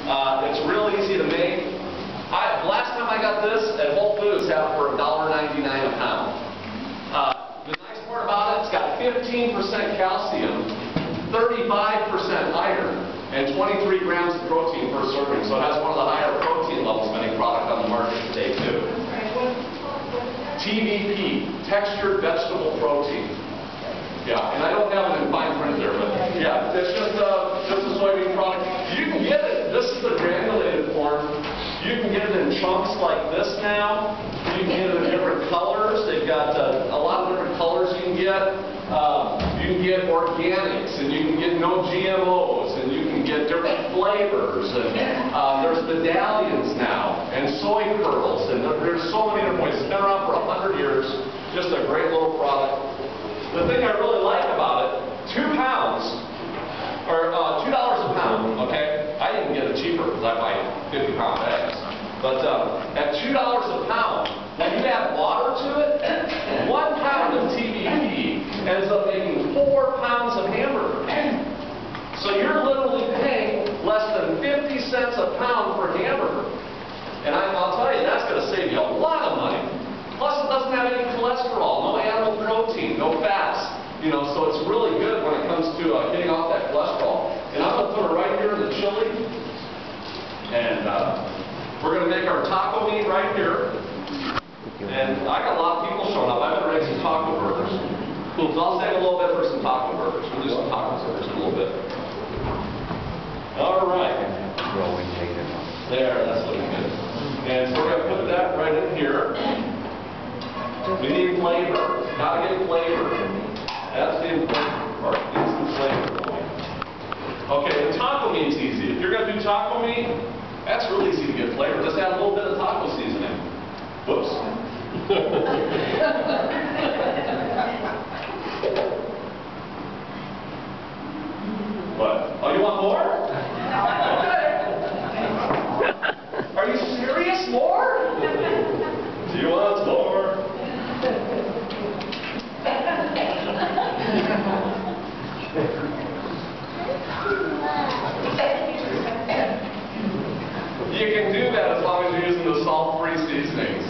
It's real easy to make. Last time I got this at Whole Foods, had it for $1.99 a pound. The nice part about it, it's got 15% calcium, 35% iron, and 23 grams of protein per serving. So it has one of the higher protein levels of any product on the market today too. TVP, textured vegetable protein. Yeah, and I don't have it in fine print there, but yeah, it's just a soybean product. You can get it, this is the granulated form. You can get it in chunks like this now. You can get it in different colors. They've got a lot of different colors you can get. You can get organics, and you can get no GMOs, and you can get different flavors. And there's medallions now, and soy curls, and there's so many different ways. It's been around for 100 years. Just a great little product. The thing I really like about it, 2 pounds, or $2 a pound, okay? I even get it cheaper because I buy 50-pound bags. But at $2 a pound, when you add water to it, 1 pound of TVP ends up making 4 pounds of hamburger. So you're literally paying less than 50 cents a pound for hamburger. And I'll tell you, that's going to save you a lot of money. Plus, it doesn't have any cholesterol, no animal protein, no fats. You know, so it's really good when it comes to getting off that cholesterol. And I'm going to put it right here in the chili. And we're going to make our taco meat right here. And I got a lot of people showing up. I'm going to make some taco burgers. Cool. So I'll save a little bit for some taco burgers. We'll do some taco burgers in a little bit. All right. There, that's looking good. And so we're going to put that right in here. We need flavor. Gotta get flavor. That's the important part. Get some flavor going. Okay, the taco meat's easy. If you're gonna do taco meat, that's really easy to get flavor. Just add a little bit of taco seasoning. Whoops. What? Oh, you want more? Okay. Are you serious? More? Do you want more? You can do that as long as you're using the salt-free seasonings.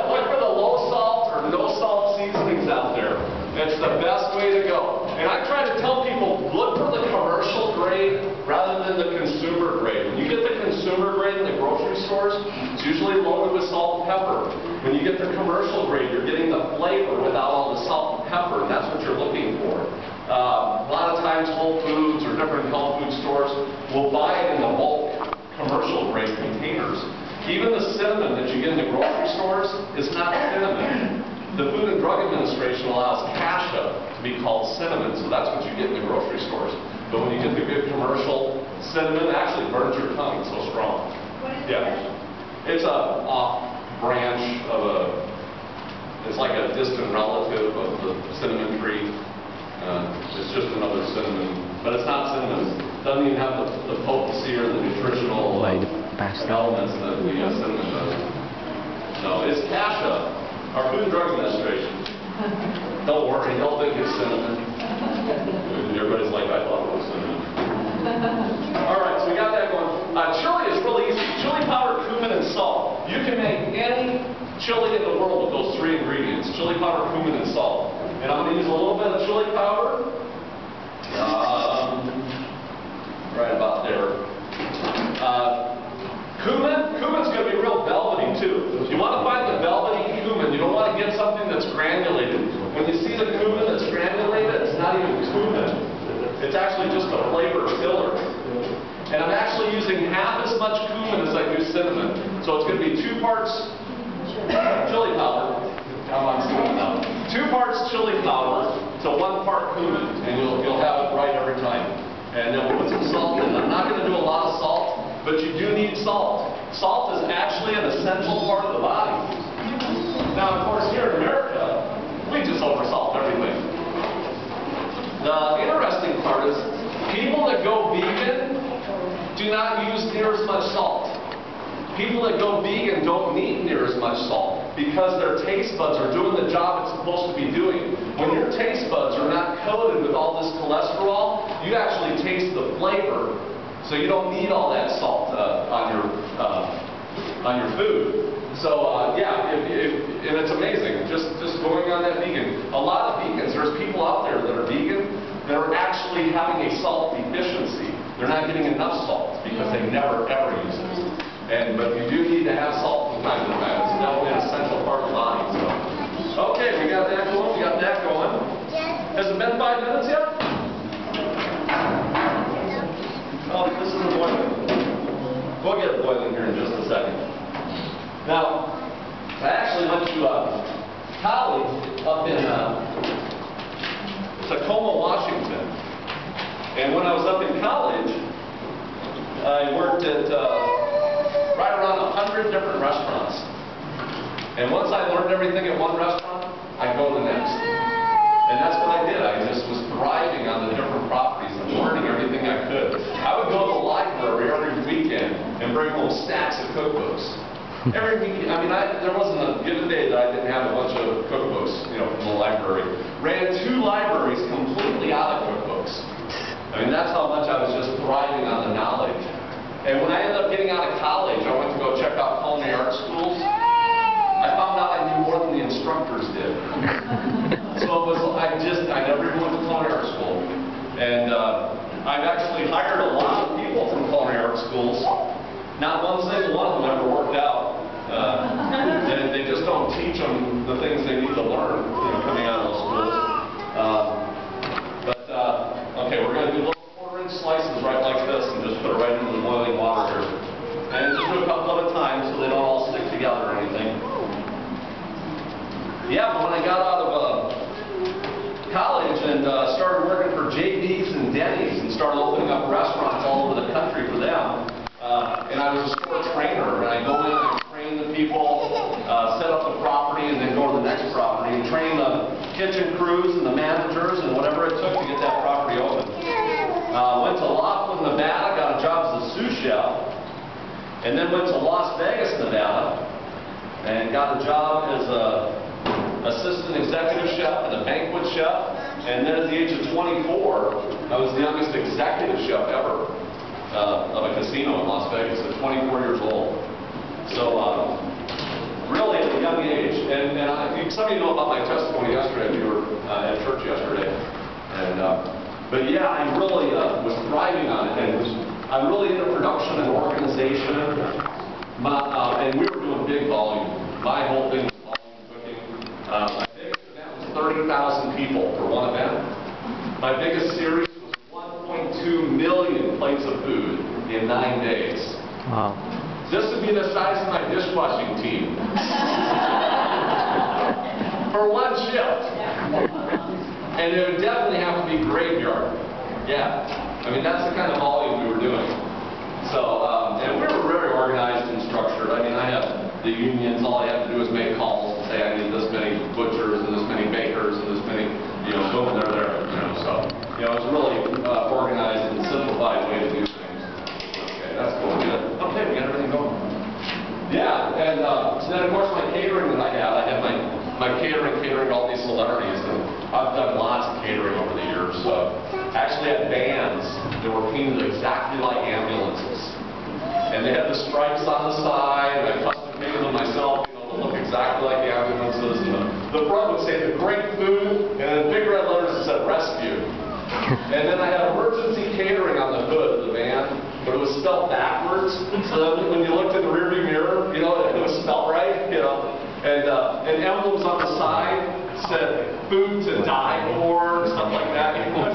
Look for the low salt or no salt seasonings out there. It's the best way to go. And I try to tell people, look for the commercial grade rather than the consumer grade. When you get the consumer grade in the grocery stores, it's usually loaded with salt and pepper. When you get the commercial grade, you're getting the flavor without all the salt and pepper, and that's what you're looking for. A lot of times Whole Foods or different health food stores will buy it in the bulk commercial grade containers. Even the cinnamon that you get in the grocery stores is not cinnamon. The Food and Drug Administration allows cassia to be called cinnamon, so that's what you get in the grocery stores. But when you get the good commercial cinnamon, it actually burns your tongue, it's so strong. Yeah. It's a off branch of it's like a distant relative of the cinnamon tree. It's just another cinnamon, but it's not cinnamon. It doesn't even have the potency or the nutritional elements that the cinnamon does. No, it's cassia, our Food and Drug Administration. Don't worry, don't think it's cinnamon. Everybody's like, I thought it was cinnamon. All right, so we got that going. Chili is really easy. Chili powder, cumin, and salt. You can make any chili in the world with those 3 ingredients: chili powder, cumin, and salt. And I'm going to use a little bit of chili powder. Right about there. Cumin's going to be real velvety too. You want to find the velvety cumin. You don't want to get something that's granulated. When you see the cumin that's granulated, it's not even cumin. It's actually just a flavor filler. And I'm actually using half as much cumin as I do cinnamon. So it's going to be 2 parts chili powder. I'm on cinnamon now. 2 parts chili powder to 1 part cumin, and you'll have it right every time. And then we'll put some salt in. I'm not going to do a lot of salt, but you do need salt. Salt is actually an essential part of the body. Now, of course, here in America, we just oversalt everything. The interesting part is people that go vegan do not use near as much salt. People that go vegan don't need near as much salt because their taste buds are doing the job it's supposed to be doing. When your taste buds are not coated with all this cholesterol, you actually taste the flavor So you don't need all that salt on your food. So yeah, and it's amazing. Just going on that vegan. A lot of vegans, there's people out there that are vegan that are actually having a salt deficiency. They're not getting enough salt because they never ever use it. But you do need to have salt from time to time. It's definitely an essential part of the body. So. Okay, we got that going. We got that going. Has it been 5 minutes yet? Oh, this isn't boiling. We'll get it boiling here in just a second. Now, I actually went to college up in Tacoma, Washington. And when I was up in college, I worked at right around 100 different restaurants. And once I learned everything at one restaurant, I'd go to the next. And that's what I did. I just was thriving on the different properties and learning everything I could. I would go to the library every weekend and bring home stacks of cookbooks. Every weekend, I mean, there wasn't a given day that I didn't have a bunch of cookbooks, you know, from the library. Ran 2 libraries completely out of cookbooks. I mean, that's how much I was just thriving on the knowledge. And when I ended up getting out of college, I went to go check out culinary art schools. I found out I knew more than the instructors did. So it was, I never even went to culinary art school. And I've actually hired a lot of people from culinary art schools. Not one single one of them ever worked out. And they just don't teach them the things they need to learn, you know, coming out of those schools. Okay, we're going to do little 1/4-inch slices right like this and just put it right into the boiling water here. And just do a couple at a time so they don't all stick together or anything. Yeah, but when I got out of college and started working for JD's and Denny's and started opening up restaurants all over the country for them, and I was a store trainer, and I go in and train the people, set up the property, and then go to the next property and train the kitchen crews and the managers and whatever it took to get that property open. Went to Laughlin, Nevada, got a job as a sous chef, and then went to Las Vegas, Nevada, and got a job as a assistant executive chef and a banquet chef. And then at the age of 24, I was the youngest executive chef ever of a casino in Las Vegas at 24 years old. So really at a young age. And some of you know about my testimony yesterday. We were at church yesterday. But yeah, I really was thriving on it. And I'm really into production and organization. And we were doing big volume. My whole thing was volume cooking. My biggest event was 30,000 people for one event. My biggest series was 1.2 million plates of food in 9 days. Wow. This would be the size of my dishwashing team. For one shift. And it would definitely have to be graveyard. Yeah. I mean, that's the kind of volume we were doing. So, and we were very organized and structured. I mean, I have the unions. All I have to do is make calls and say I need this many butchers and this many bakers and this many, you know, boom, they're there. You know, so, you know, it's really organized and simplified way to do things. Okay, that's cool. Good. Okay, we got everything going. Yeah, and so then of course my catering that I had my catering all these celebrities, and I've done lots of catering over the years. I actually had bands that were painted exactly like ambulances. And they had the stripes on the side, and I custom painted them myself, you know, to look exactly like the ambulances. And the front would say the great food, and in big red letters it said rescue. And then I had emergency catering on the hood of the van, but it was spelled backwards. So that when you looked in the rearview mirror, you know, it was spelled right, you know. And emblems on the side said food to die for, and stuff like that. You know,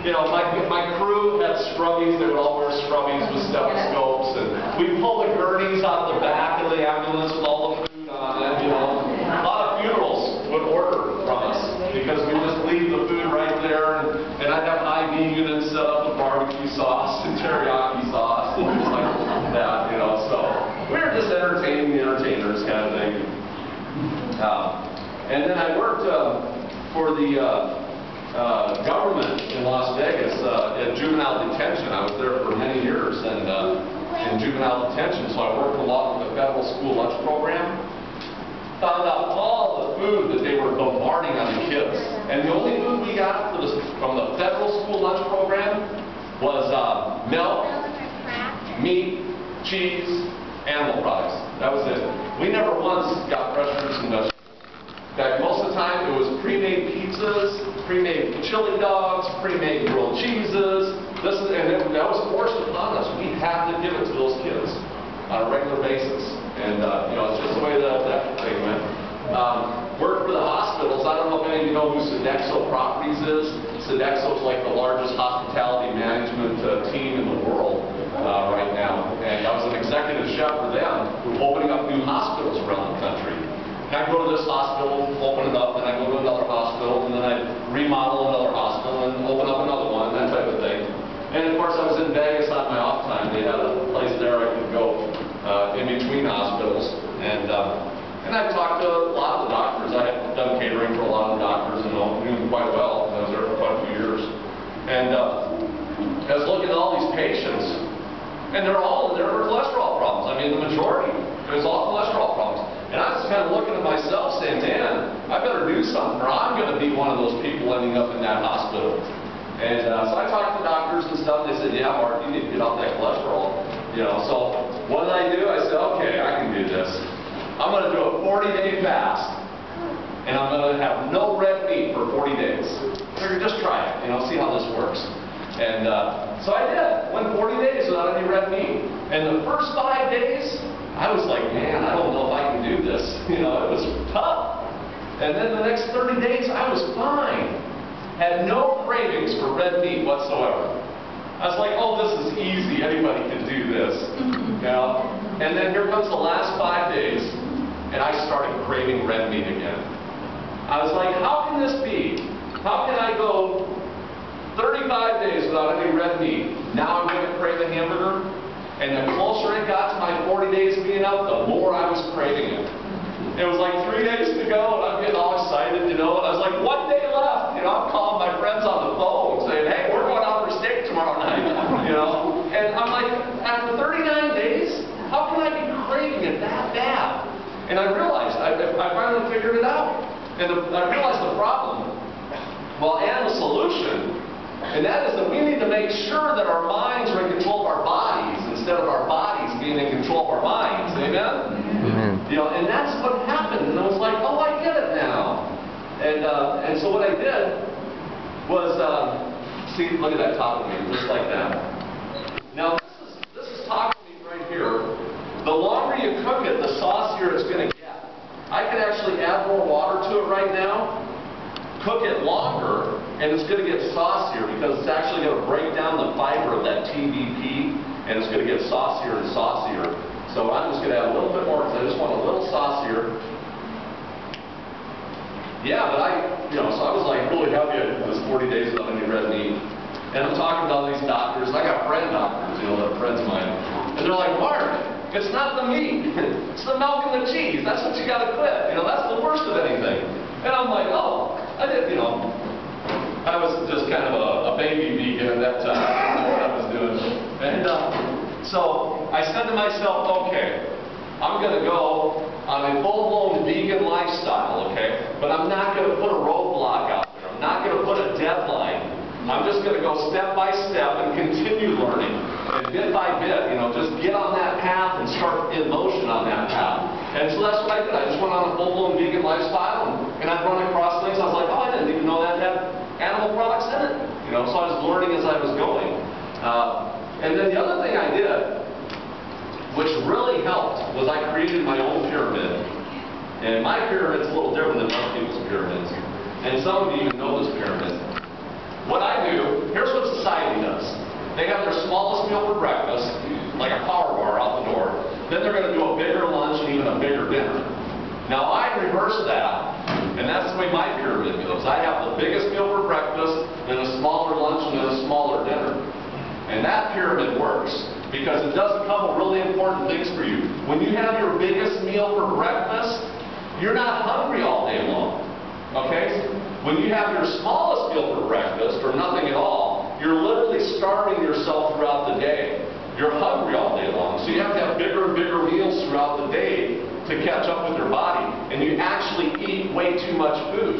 you know, my crew had scrubbies. They would all wear scrubbies with stethoscopes, and we'd pull the gurneys out the back of the ambulance with all the food on it. You know, a lot of funerals would order from us because we just leave the food right there, and I'd have IV units set up with barbecue sauce and teriyaki sauce and things like that. You know, so we were just entertaining the entertainers, kind of thing. And then I worked for the government in Las Vegas at juvenile detention. I was there for many years and in juvenile detention, so I worked a lot with the federal school lunch program. Found out all the food that they were bombarding on the kids. And the only food we got from the federal school lunch program was milk, meat, cheese, animal products. That was it. We never once got fresh fruits and vegetables. In fact, most of the time it was pre-made pizzas, pre-made chili dogs, pre-made grilled cheeses. And that was forced upon us. We had to give it to those kids on a regular basis. And it's just the way that thing went. Worked for the hospitals. I don't know if any of you know who Sodexo Properties is. Sodexo is like the largest hospitality management team in the world right now. And I was an executive chef for them, opening up new hospitals around the country. And I'd go to this hospital, open it up, and I'd go to another hospital, and then I'd remodel another hospital and open up another one, that type of thing. And of course I was in Vegas on my off time. They had a place there I could go in between hospitals. And I talked to a lot of the doctors. I had done catering for a lot of the doctors and knew them quite well. I was there for quite a few years. And I was looking at all these patients, and they're all in there for cholesterol problems. I mean, the majority. It was all cholesterol problems. And I was kind of looking at myself saying, man, I better do something or I'm going to be one of those people ending up in that hospital. And so I talked to doctors and stuff. They said, yeah, Mark, you need to get off that cholesterol. So what did I do? I said, okay, I can do this. I'm going to do a 40-day fast. And I'm going to have no red meat for 40 days. I figured, just try it, see how this works. And so I did. Went 40 days without any red meat. And the first 5 days, I was like, man, I don't know if I can do this. It was tough. And then the next 30 days, I was fine. Had no cravings for red meat whatsoever. I was like, oh, this is easy. Anybody can do this. And then here comes the last 5 days, and I started craving red meat again. I was like, how can this be? How can I go 35 days without any red meat? Now I'm going to crave a hamburger? And the closer it got to my 40 days being up, the more I was craving it. It was like 3 days to go, and I'm getting all excited, and I was like, 1 day left. I'm calling my friends on the phone saying, hey, we're going out for steak tomorrow night. And I'm like, after 39 days, how can I be craving it that bad? And I realized, I finally figured it out. And I realized the problem, and the solution, and that is that we need to make sure that our minds are in control of our bodies instead of our bodies being in control of our minds. Amen? Amen. And that's what happened. And I was like, oh, I get it now. And so what I did was, see, look at that taco meat, just like that. Now, this is taco meat right here. The longer you cook it, the saucier it's going to get. I could actually add more water to it right now, cook it longer, and it's going to get saucier because it's actually going to break down the fiber of that TVP, and it's going to get saucier and saucier. So I'm just going to add a little bit more because I just want a little saucier. Yeah, but so I was like really happy I did this 40 days without any red meat. And I'm talking to all these doctors, and I got friend doctors, that are friends of mine. And they're like, Mark, it's not the meat, it's the milk and the cheese. That's what you got to quit. That's the worst of anything. And I'm like, oh, I did, I was just kind of a baby vegan at that time. I didn't know what I was doing. And so I said to myself, okay, I'm going to go on a full-blown vegan lifestyle, okay? But I'm not going to put a roadblock out there. I'm not going to put a deadline. I'm just going to go step by step and continue learning. And bit by bit, just get on that path and start in motion on that path. And so that's what I did. I just went on a full-blown vegan lifestyle, and I'd run across things. I was like, oh, I didn't even know that had animal products in it. So I was learning as I was going. And then the other thing I did, which really helped, was I created my own pyramid. And my pyramid's a little different than most people's pyramids. And some of you even know this pyramid. What I do, here's what society does. They have their smallest meal for breakfast, like a power bar out the door. Then they're going to do a bigger lunch and even a bigger dinner. Now I reverse that, and that's the way my pyramid goes. I have the biggest meal for breakfast, then a smaller lunch, and then a smaller dinner. And that pyramid works because it does a couple really important things for you. When you have your biggest meal for breakfast, you're not hungry all day long. Okay? When you have your smallest meal for breakfast, or nothing at all, you're literally starving yourself throughout the day. You're hungry all day long. So you have to have bigger and bigger meals throughout the day to catch up with your body. And you actually eat way too much food.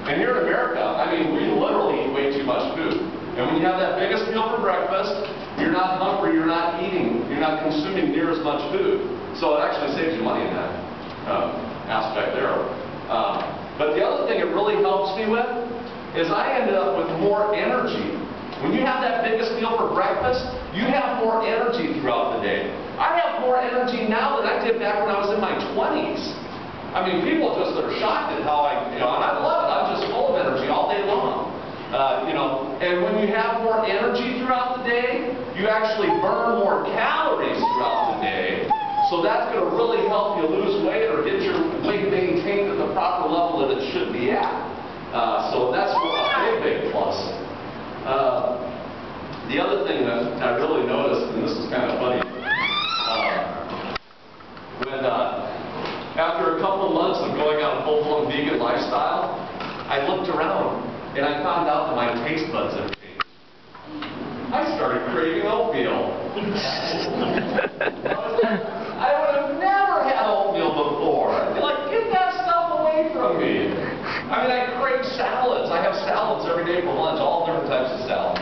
And here in America, we literally eat way too much food. And when you have that biggest meal for breakfast, you're not hungry, you're not eating, you're not consuming near as much food. So it actually saves you money in that aspect there. But the other thing it really helps me with is I ended up with more energy. When you have that biggest meal for breakfast, you have more energy throughout the day. I have more energy now than I did back when I was in my 20s. I mean, people just are shocked at how and I love it. I'm just full of energy all day long. And when you have more energy throughout the day, you actually burn more calories throughout the day. So that's going to really help you lose weight or get your weight maintained at the proper level that it should be at. So that's a big plus. The other thing that I really noticed, and this is kind of funny, when after a couple of months of going on a full-blown vegan lifestyle, I looked around and I found out that my taste buds have changed. I started craving oatmeal. I would have never had oatmeal before. I'd be like, get that stuff away from me. I mean, I crave salads. I have salads every day for lunch, all different types of salads.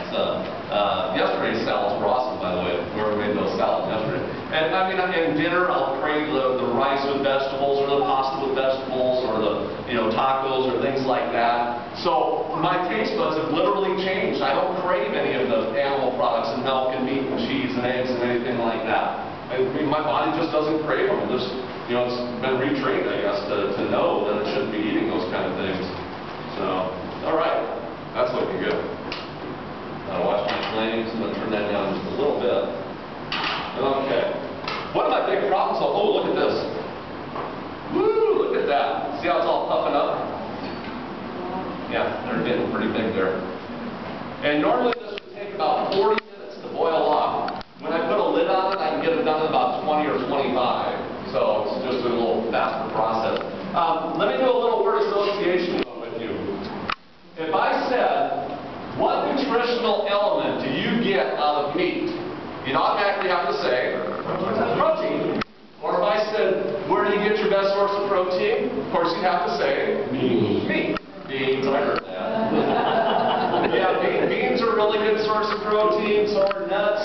Yesterday's salads were awesome, by the way. Whoever made those salads yesterday. And I mean, in dinner, I'll crave the rice with vegetables, or the pasta with vegetables, or the tacos, or things like that. So my taste buds have literally changed. I don't crave any of the animal products and milk and meat and cheese and eggs and anything like that. I mean, my body just doesn't crave them. Just, it's been retrained, I guess, to know that it shouldn't be eating those kind of things. So, all right, that's looking good. I'll watch my flames. I'm going to turn that down just a little bit. Okay. One of my big problems, oh, look at this. Woo, look at that. See how it's all puffing up? Yeah, they're getting pretty big there. And normally this would take about 40 minutes to boil off. When I put a lid on it, I can get it done in about 20 or 25. So it's just a little faster process. Let me do a little word association with you. If I said, what nutritional element do you get out of meat? You'd automatically have to say, protein. Or if I said, where do you get your best source of protein? Of course, you'd have to say, meat. Beans, I heard that. Yeah, beans are a really good source of protein, so are nuts.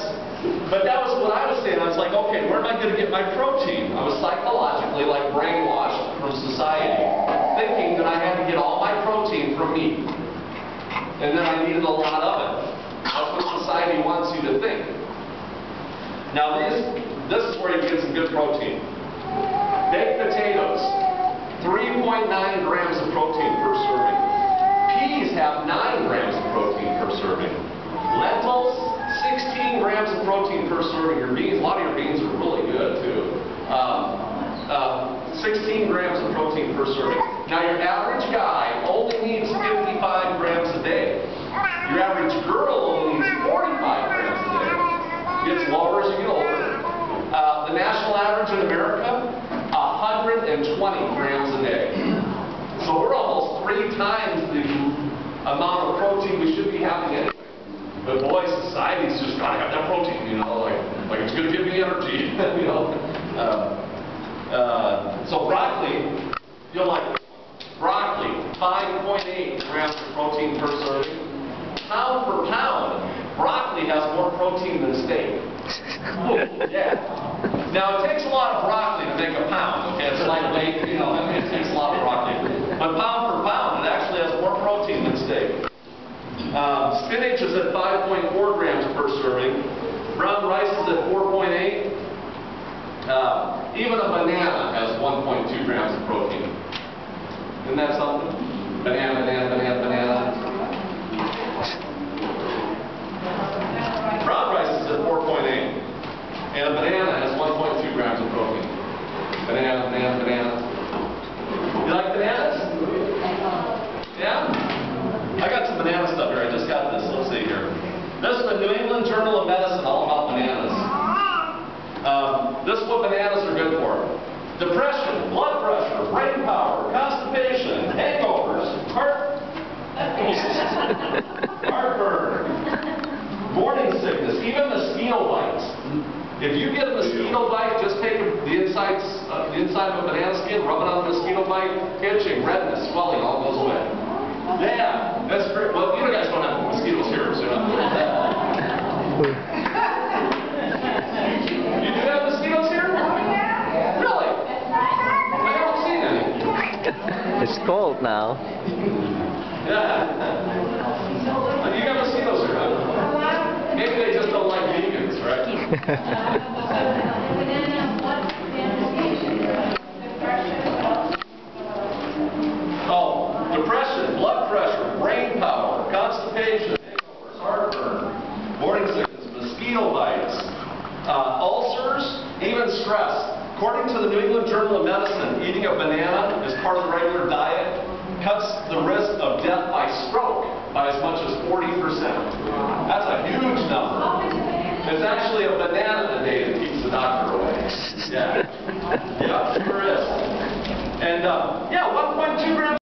But that was what I was saying. I was like, okay, where am I going to get my protein? I was psychologically brainwashed from society, thinking that I had to get all my protein from meat. And then I needed a lot of it. That's what society wants you to think. Now this is where you get some good protein. Baked potatoes, 3.9 grams of protein per serving. Peas have 9 grams of protein per serving. Lentils, 16 grams of protein per serving. Your beans, a lot of your beans are really good too. 16 grams of protein per serving. Now your average guy only needs 55 grams a day. Your average girl only needs 45 grams a day. It gets lower as you get older. The national average in America, 120 grams a day. So we're almost 3 times the amount of protein we should be having anyway. But boy, society's just got to have that protein, like it's going to give me energy, So broccoli, you'll like it. Broccoli, 5.8 grams of protein per serving. Pound for pound, broccoli has more protein than steak. Yeah. Now, it takes a lot of broccoli to make a pound, okay? It's lightweight, it takes a lot of broccoli. But pound for pound, it actually has more protein than steak. Spinach is at 5.4 grams per serving. Brown rice is at 4.8. Even a banana has 1.2 grams of protein. Isn't that something? Banana, banana, banana, banana. Brown rice is at 4.8. And a banana has 1.2 grams of protein. Banana, banana, banana. You like bananas? Yeah? I got some banana stuff here. I just got this. Let's see here. This is the New England Journal of Medicine, all about bananas. This is what bananas are good for. Depression, blood pressure, brain power, constipation, hangovers, heartburn, morning sickness, even mosquito bites. If you get a mosquito bite, just take the inside of a banana skin, rub it on the mosquito bite, itching, redness, swelling, all goes away. Yeah, that's great. Well, you guys don't have mosquitoes here, so you're not doing that. You do have mosquitoes here? Really? I haven't seen any. It's cold now. Yeah. You got mosquitoes here, huh? Maybe they just don't like vegans, right? Oh, depression, blood pressure, brain power, constipation, hangovers, heartburn, morning sickness, mosquito bites, ulcers, even stress. According to the New England Journal of Medicine, eating a banana as part of the regular diet cuts the risk of death by stroke by as much as 40%. That's a huge number. It's actually a banana a day that keeps the doctor away. Yeah. Yeah, sure is. And, yeah, 1.2 grams